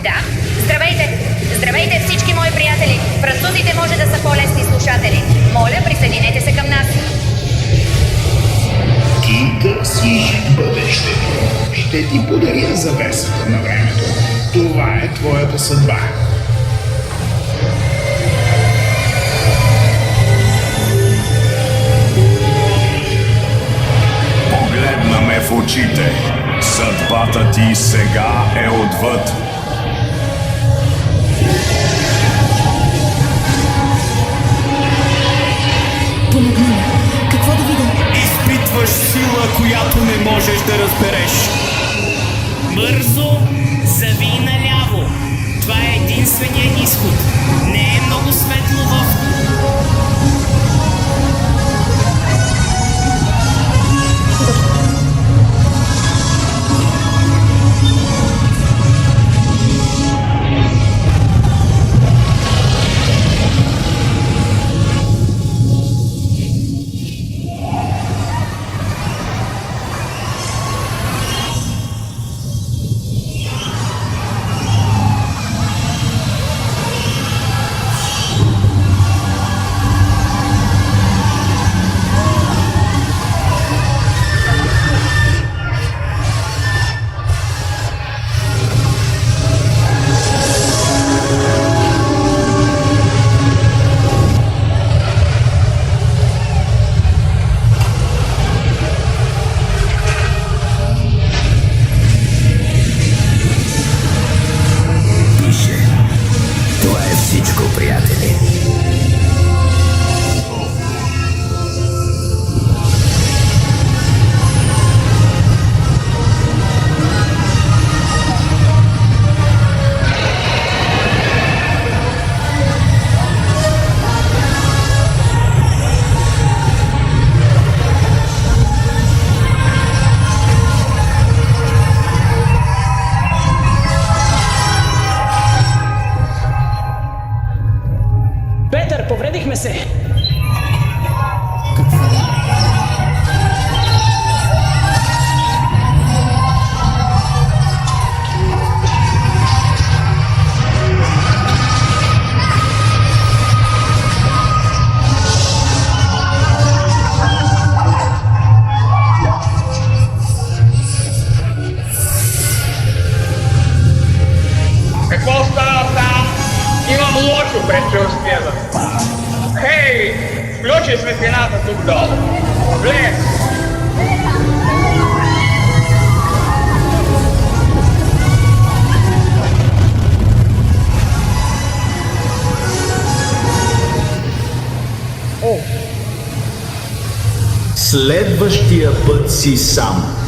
Да. Здравейте! Здравейте всички мои приятели! Французите може да са по-лесни слушатели. Моля, присъединете се към нас. Ти търсиш бъдещето. Ще ти подаря завесата на времето. Това е твоята съдба. Погледна ме в очите. Съдбата ти сега е отвъд. Помогни ми. Какво да видя? Изпитваш сила, която не можеш да разбереш. Бързо зави наляво. Това е единственият изход. Не е много светло в... Това е всичко, приятели. Петър, повредихме се! Какво става там? Имам лошо предчувствие. Хей! Включи светлината тук долу. Влез! Следващия път си сам.